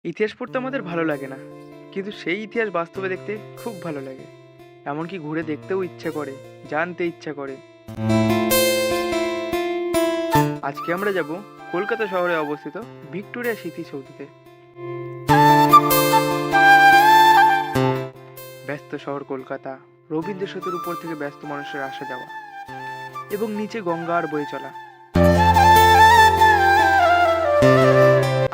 ইতিহাস পড়তে আমাদের ভালো লাগে না, কিন্তু সেই ইতিহাস বাস্তবে দেখতে খুব ভালো লাগে। এমনকি ঘুরে দেখতেও ইচ্ছা করে, জানতে ইচ্ছা করে। আজকে আমরা যাব কলকাতা শহরে অবস্থিত ভিক্টোরিয়া স্মৃতিসৌধতে। ব্যস্ত শহর কলকাতা, রবীন্দ্র সেতুর উপর থেকে ব্যস্ত মানুষের আসা যাওয়া এবং নিচে গঙ্গার বয়ে চলা।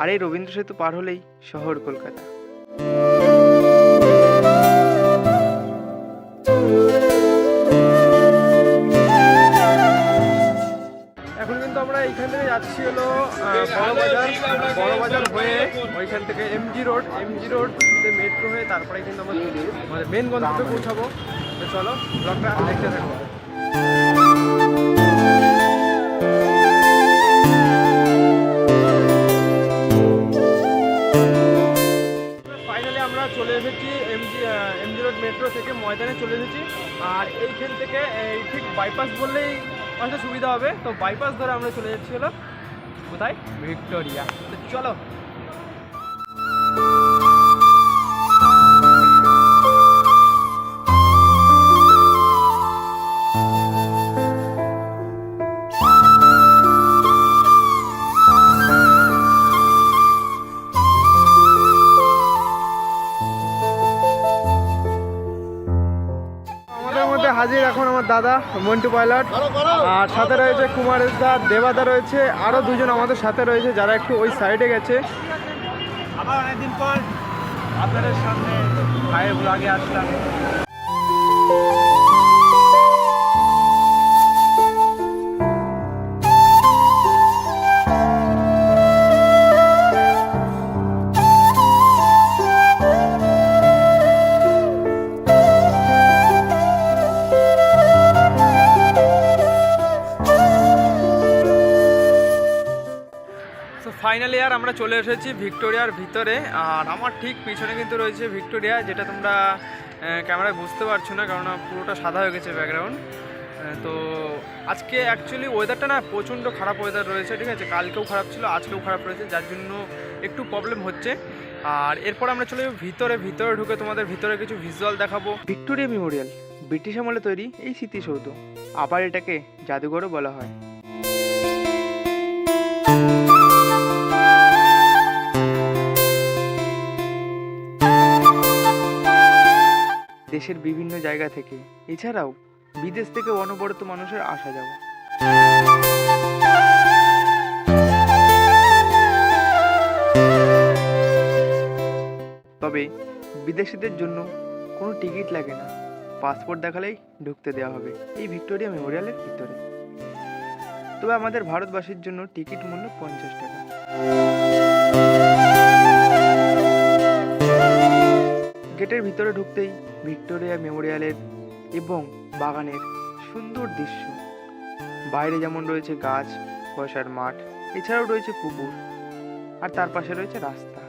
আর এই রবীন্দ্র সেতু পার হলেই শহর কলকাতা। এখন কিন্তু আমরা এইখান থেকে যাচ্ছি হলো বড়বাজার হয়ে ওইখান থেকে এমজি রোড যে মেট্রো হয়ে তারপরে কিন্তু আমরা আমাদের মেন গন্তব্যে পৌঁছাবো। তো চলো ব্লগটা দেখতে থাকবো। ফাইনালি আমরা চলে এসেছি এমজি রোড মেট্রো থেকে ময়দানে চলে এসেছি। আর এইখান থেকে এই ঠিক বাইপাস বললেই অনেকটা সুবিধা হবে। তো বাইপাস ধরে আমরা চলে যাচ্ছি হলো কোথায়, ভিক্টোরিয়া। তো চলো। হাজির এখন আমার দাদা মন্টু পাইলট, আর সাথে রয়েছে কুমারেশ দা, দেবাদা রয়েছে, আরো দুজন আমাদের সাথে রয়েছে যারা একটু ওই সাইডে গেছে। আবার অনেকদিন পর আপনাদের সামনে ভাইয়ের ব্লগে আসলাম। ফাইনালি আর আমরা চলে এসেছি ভিক্টোরিয়ার ভিতরে। আর আমার ঠিক পিছনে কিন্তু রয়েছে ভিক্টোরিয়া, যেটা তোমরা ক্যামেরায় বুঝতে পারছো না কারণ পুরোটা সাদা হয়ে গেছে ব্যাকগ্রাউন্ড। তো আজকে অ্যাকচুয়ালি ওয়েদারটা না প্রচণ্ড খারাপ ওয়েদার রয়েছে, ঠিক আছে। কালকেও খারাপ ছিল, আজকেও খারাপ রয়েছে, যার জন্য একটু প্রবলেম হচ্ছে। আর এরপর আমরা চলে যাবো ভিতরে ঢুকে তোমাদের ভিতরে কিছু ভিজুয়াল দেখাবো। ভিক্টোরিয়া মেমোরিয়াল ব্রিটিশ আমলে তৈরি এই স্মৃতিসৌধ, আবার এটাকে জাদুঘরও বলা হয়। দেশের বিভিন্ন জায়গা থেকে, এছাড়াও বিদেশ থেকে অনবরত মানুষের আসা যাওয়া। তবে বিদেশিদের জন্য কোনো টিকিট লাগে না, পাসপোর্ট দেখালেই ঢুকতে দেওয়া হবে এই ভিক্টোরিয়া মেমোরিয়ালের ভিতরে। তবে আমাদের ভারতবাসীর জন্য টিকিট মূল্য 50 টাকা। গেটের ভিতরে ঢুকতেই ভিক্টোরিয়া মেমোরিয়ালের এবং বাগানের সুন্দর দৃশ্য। বাইরে যেমন রয়েছে গাছ, বসার মাঠ, এছাড়াও রয়েছে পুকুর, আর তার পাশে রয়েছে রাস্তা।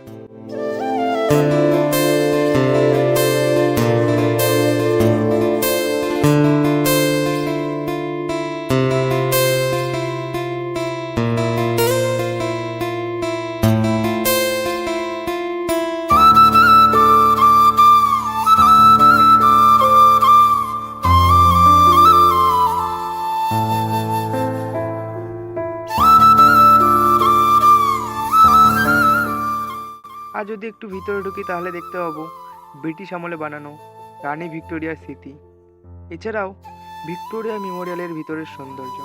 আর যদি একটু ভিতরে ঢুকি তাহলে দেখতে পাবো ব্রিটিশ আমলে বানানো রানী ভিক্টোরিয়ার স্মৃতি, এছাড়াও ভিক্টোরিয়া মেমোরিয়ালের ভিতরের সৌন্দর্য।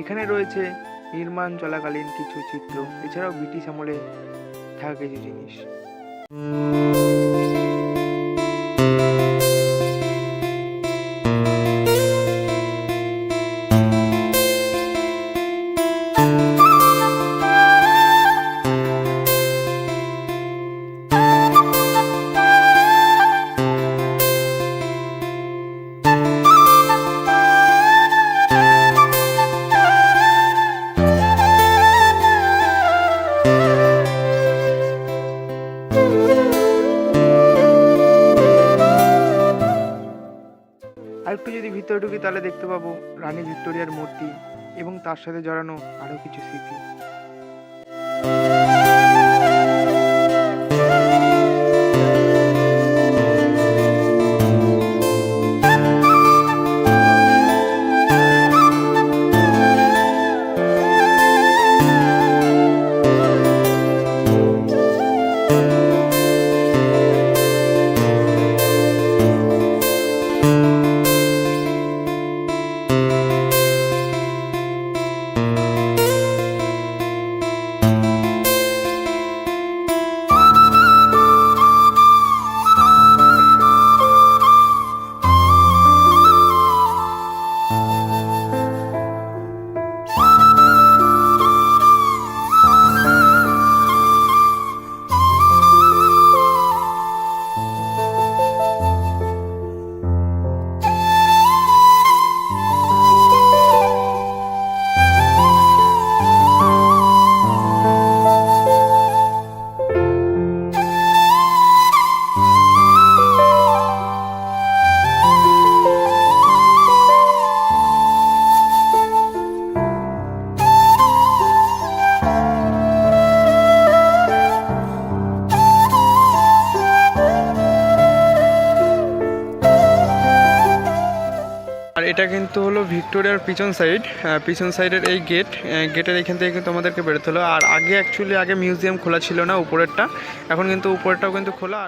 এখানে রয়েছে নির্মাণ চলাকালীন কিছু চিত্র, এছাড়াও ব্রিটিশ আমলে থাকা কিছু জিনিস। আর একটু যদি ভিতরে ঢুকি তাহলে দেখতে পাবো রানী ভিক্টোরিয়ার মূর্তি এবং তার সাথে জড়ানো আরও কিছু স্মৃতি। আর এটা কিন্তু হলো ভিক্টোরিয়ার পিছন সাইডের এই গেটের এখান থেকে কিন্তু আমাদেরকে বেরোতে হলো। আর আগে মিউজিয়াম খোলা ছিল না উপরেরটা, এখন কিন্তু উপরেরটাও কিন্তু খোলা।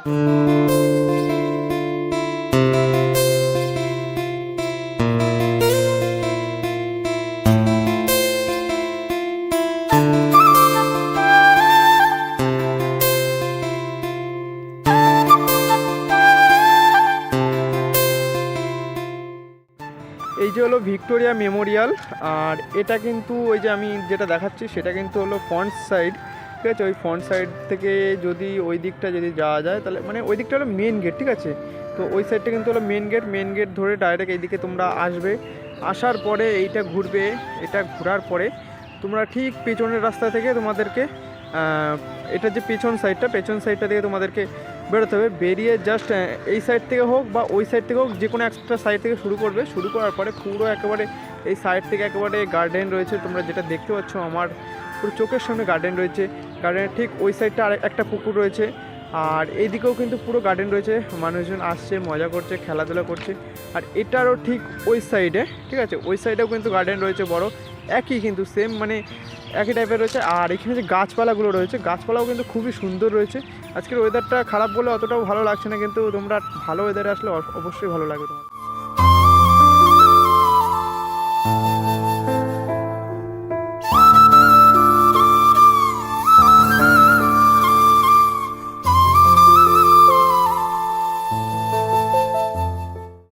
এই যে হলো ভিক্টোরিয়া মেমোরিয়াল। আর এটা কিন্তু ওই যে আমি যেটা দেখাচ্ছি সেটা কিন্তু হলো ফ্রন্ট সাইড, ঠিক আছে। ওই ফ্রন্ট সাইড থেকে যদি ওই দিকটা যদি যাওয়া যায় তাহলে মানে ওই দিকটা হলো মেন গেট, ঠিক আছে। তো ওই সাইডটা কিন্তু হলো মেন গেট ধরে ডাইরেক্ট এইদিকে তোমরা আসবে। আসার পরে এইটা ঘুরবে, এটা ঘোরার পরে তোমরা ঠিক পেছনের রাস্তা থেকে তোমাদেরকে এটা যে পেছন সাইডটা থেকে তোমাদেরকে বেরোতে হবে। বেরিয়ে জাস্ট এই সাইড থেকে হোক বা ওই সাইড থেকে হোক, যে কোনো একটা সাইড থেকে শুরু করার পরে পুরো একেবারে এই সাইড থেকে একেবারে গার্ডেন রয়েছে। তোমরা যেটা দেখতে পাচ্ছ আমার পুরো চোখের সামনে গার্ডেন রয়েছে। গার্ডেনের ঠিক ওই সাইডটা আর একটা পুকুর রয়েছে। আর এইদিকেও কিন্তু পুরো গার্ডেন রয়েছে, মানুষজন আসছে, মজা করছে, খেলাধুলা করছে। আর এটারও ঠিক ওই সাইডে, ঠিক আছে, ওই সাইডেও কিন্তু গার্ডেন রয়েছে বড়, একই কিন্তু সেম মানে একই টাইপের রয়েছে। আর এখানে যে গাছপালাগুলো রয়েছে, গাছপালাও কিন্তু খুবই সুন্দর রয়েছে। আজকের ওয়েদারটা খারাপ বলে অতটাও ভালো লাগছে না, কিন্তু তোমরা ভালো ওয়েদারে আসলে অবশ্যই ভালো লাগবে তোমার।